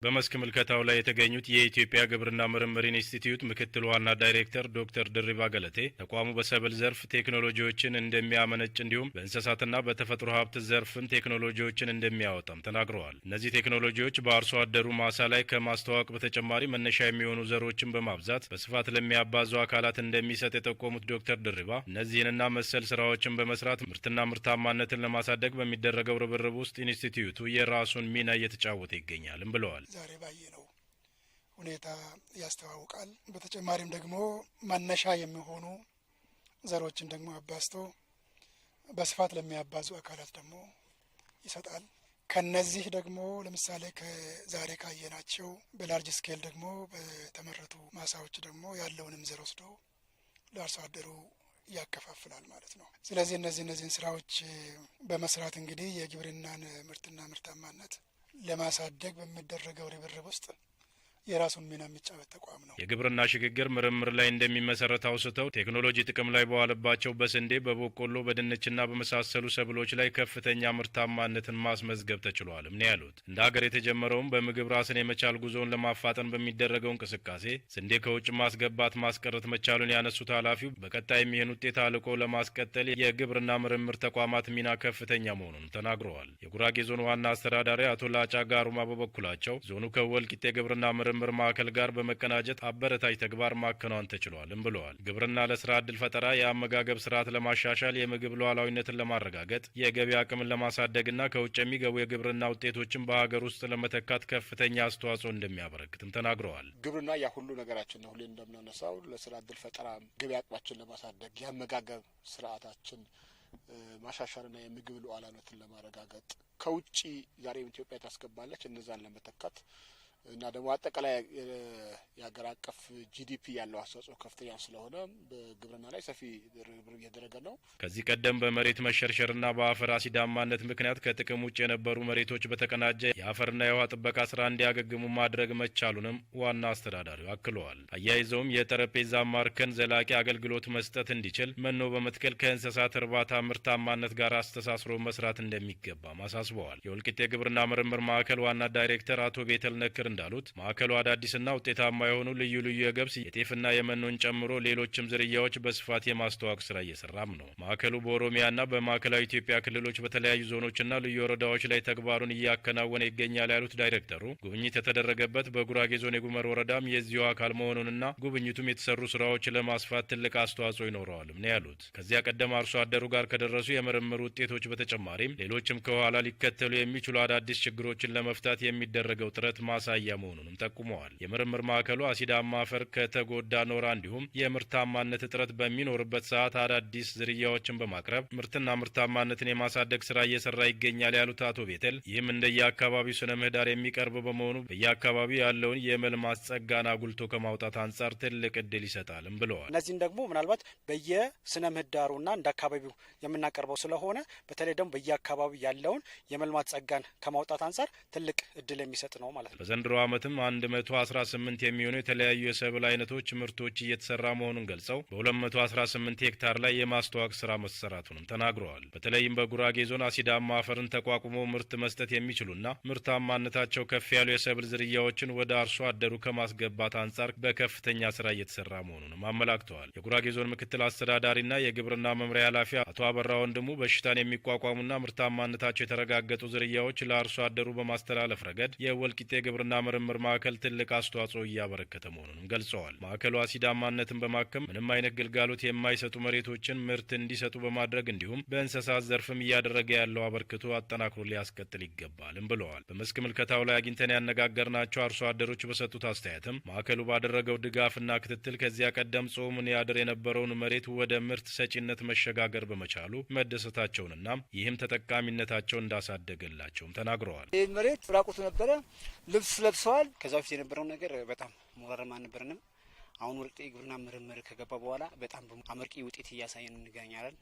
በመስክ ምልከታው ላይ የተገኙት የኢትዮጵያ ግብርና ምርምር ኢንስቲትዩት ምክትል ዋና ዳይሬክተር ዶክተር ድሪባ ገለቴ ተቋሙ በሰብል ዘርፍ ቴክኖሎጂዎችን እንደሚያመነጭ እንዲሁም በእንስሳትና በተፈጥሮ ሀብት ዘርፍም ቴክኖሎጂዎችን እንደሚያወጣም ተናግረዋል። እነዚህ ቴክኖሎጂዎች በአርሶ አደሩ ማሳ ላይ ከማስተዋወቅ በተጨማሪ መነሻ የሚሆኑ ዘሮችን በማብዛት በስፋት ለሚያባዙ አካላት እንደሚሰጥ የጠቆሙት ዶክተር ድሪባ እነዚህንና መሰል ስራዎችን በመስራት ምርትና ምርታማነትን ለማሳደግ በሚደረገው ርብርብ ውስጥ ኢንስቲትዩቱ የራሱን ሚና እየተጫወተ ይገኛልም ብለዋል። ዛሬ ባየነው ሁኔታ ያስተዋውቃል። በተጨማሪም ደግሞ መነሻ የሚሆኑ ዘሮችን ደግሞ አባዝቶ በስፋት ለሚያባዙ አካላት ደግሞ ይሰጣል። ከነዚህ ደግሞ ለምሳሌ ከዛሬ ካየናቸው በላርጅ ስኬል ደግሞ በተመረቱ ማሳዎች ደግሞ ያለውንም ዘር ወስዶ ለአርሶ አደሩ ያከፋፍላል ማለት ነው። ስለዚህ እነዚህን ስራዎች በመስራት እንግዲህ የግብርናን ምርትና ምርታማነት ለማሳደግ በሚደረገው ርብርብ ውስጥ የራሱን ሚና የሚጫወት ተቋም ነው። የግብርና ሽግግር ምርምር ላይ እንደሚመሰረት አውስተው ቴክኖሎጂ ጥቅም ላይ በዋለባቸው በስንዴ፣ በበቆሎ፣ በድንችና በመሳሰሉ ሰብሎች ላይ ከፍተኛ ምርታማነትን ማስመዝገብ ተችሏል ነው ያሉት። እንደ ሀገር የተጀመረውም በምግብ ራስን የመቻል ጉዞውን ለማፋጠን በሚደረገው እንቅስቃሴ ስንዴ ከውጭ ማስገባት ማስቀረት መቻሉን ያነሱት ኃላፊው በቀጣይ ይህን ውጤት አልቆ ለማስቀጠል የግብርና ምርምር ተቋማት ሚና ከፍተኛ መሆኑን ተናግረዋል። የጉራጌ ዞን ዋና አስተዳዳሪ አቶ ላጫ ጋሩማ በበኩላቸው ዞኑ ከወልቂጤ ግብርና ምርምር ማዕከል ጋር በመቀናጀት አበረታች ተግባር ማከናወን ተችሏልም ብለዋል። ግብርና ለስራ ዕድል ፈጠራ፣ የአመጋገብ ስርዓት ለማሻሻል፣ የምግብ ሉዓላዊነትን ለማረጋገጥ፣ የገቢ አቅምን ለማሳደግና ከውጭ የሚገቡ የግብርና ውጤቶችን በሀገር ውስጥ ለመተካት ከፍተኛ አስተዋጽኦ እንደሚያበረክትም ተናግረዋል። ግብርና ያ ሁሉ ነገራችን ነው። ሁሌ እንደምናነሳው ለስራ ዕድል ፈጠራ፣ ገቢ አቅማችን ለማሳደግ፣ የአመጋገብ ስርዓታችን ማሻሻልና የምግብ ሉዓላዊነትን ለማረጋገጥ ከውጭ ዛሬ ኢትዮጵያ ታስገባለች እነዛን ለመተካት እና ደግሞ አጠቃላይ የሀገር አቀፍ ጂዲፒ ያለው አስተዋጽኦ ከፍተኛ ስለሆነ በግብርና ላይ ሰፊ ርብርብ እየተደረገ ነው። ከዚህ ቀደም በመሬት መሸርሸርና በአፈር አሲዳማነት ምክንያት ከጥቅም ውጭ የነበሩ መሬቶች በተቀናጀ የአፈርና የውሃ ጥበቃ ስራ እንዲያገግሙ ማድረግ መቻሉንም ዋና አስተዳዳሪው አክለዋል። አያይዘውም የጠረጴዛ ማርከን ዘላቂ አገልግሎት መስጠት እንዲችል መኖ በመትከል ከእንስሳት እርባታ ምርታማነት ጋር አስተሳስሮ መስራት እንደሚገባም አሳስበዋል። የወልቂጤ ግብርና ምርምር ማዕከል ዋና ዳይሬክተር አቶ ቤተል ነክር እንዳሉት ማዕከሉ አዳዲስና ውጤታማ የሆኑ ልዩ ልዩ የገብስ የጤፍና የመኖን ጨምሮ ሌሎችም ዝርያዎች በስፋት የማስተዋወቅ ስራ እየሰራም ነው። ማዕከሉ በኦሮሚያና በማዕከላዊ ኢትዮጵያ ክልሎች በተለያዩ ዞኖችና ልዩ ወረዳዎች ላይ ተግባሩን እያከናወነ ይገኛል ያሉት ዳይሬክተሩ ጉብኝት የተደረገበት በጉራጌ ዞን የጉመር ወረዳም የዚሁ አካል መሆኑንና ጉብኝቱም የተሰሩ ስራዎች ለማስፋት ትልቅ አስተዋጽኦ ይኖረዋልም ነው ያሉት። ከዚያ ቀደም አርሶ አደሩ ጋር ከደረሱ የምርምር ውጤቶች በተጨማሪም ሌሎችም ከኋላ ሊከተሉ የሚችሉ አዳዲስ ችግሮችን ለመፍታት የሚደረገው ጥረት ማሳያ መሆኑንም ጠቁመዋል። የምርምር ማዕከሉ አሲዳማ አፈር ከተጎዳ ኖራ እንዲሁም የምርታማነት እጥረት በሚኖርበት ሰዓት አዳዲስ ዝርያዎችን በማቅረብ ምርትና ምርታማነትን የማሳደግ ስራ እየሰራ ይገኛል ያሉት አቶ ቤተል ይህም እንደየአካባቢው ስነ ምህዳር የሚቀርብ በመሆኑ በየአካባቢው ያለውን የመልማት ጸጋን አጉልቶ ከማውጣት አንጻር ትልቅ እድል ይሰጣልም ብለዋል። እነዚህን ደግሞ ምናልባት በየስነ ምህዳሩና እንደ አካባቢው የምናቀርበው ስለሆነ በተለይ ደግሞ በየአካባቢው ያለውን የመልማት ጸጋን ከማውጣት አንጻር ትልቅ እድል የሚሰጥ ነው ማለት ነው። በዘንድሮ ዓመትም 118 የሚሆኑ የተለያዩ የሰብል አይነቶች ምርቶች እየተሰራ መሆኑን ገልጸው በ218 ሄክታር ላይ የማስተዋወቅ ስራ መሰራቱንም ተናግረዋል። በተለይም በጉራጌ ዞን አሲዳማ አፈርን ተቋቁሞ ምርት መስጠት የሚችሉና ምርታማነታቸው ከፍ ያሉ የሰብል ዝርያዎችን ወደ አርሶ አደሩ ከማስገባት አንጻር በከፍተኛ ስራ እየተሰራ መሆኑንም አመላክተዋል። የጉራጌ ዞን ምክትል አስተዳዳሪና የግብርና መምሪያ ኃላፊ አቶ አበራ ወንድሙ በሽታን የሚቋቋሙና ምርታማነታቸው የተረጋገጡ ዝርያዎች ለአርሶ አደሩ በማስተላለፍ ረገድ የወልቂጤ ግብርና ምርምር ማዕከል ትልቅ አስተዋጽኦ እያበረከተ መሆኑንም ገልጸዋል። ማዕከሉ አሲዳማነትን በማከም ምንም አይነት ግልጋሎት የማይሰጡ መሬቶችን ምርት እንዲሰጡ በማድረግ እንዲሁም በእንስሳት ዘርፍም እያደረገ ያለው አበርክቶ አጠናክሮ ሊያስቀጥል ይገባልም ብለዋል። በመስክ ምልከታው ላይ አግኝተን ያነጋገርናቸው አርሶ አደሮች በሰጡት አስተያየትም ማዕከሉ ባደረገው ድጋፍና ክትትል ከዚያ ቀደም ጾሙን ያድር የነበረውን መሬት ወደ ምርት ሰጪነት መሸጋገር በመቻሉ መደሰታቸውንና ይህም ተጠቃሚነታቸው እንዳሳደገላቸውም ተናግረዋል። ይህ መሬት ራቁቱ ነበረ፣ ልብስ ለብሰዋል። ከዛ በፊት የነበረው ነገር በጣም ሞራረም አልነበረንም። አሁን ወልቂጤ ግብርና ምርምር ከገባ በኋላ በጣም አመርቂ ውጤት እያሳየን እንገኛለን።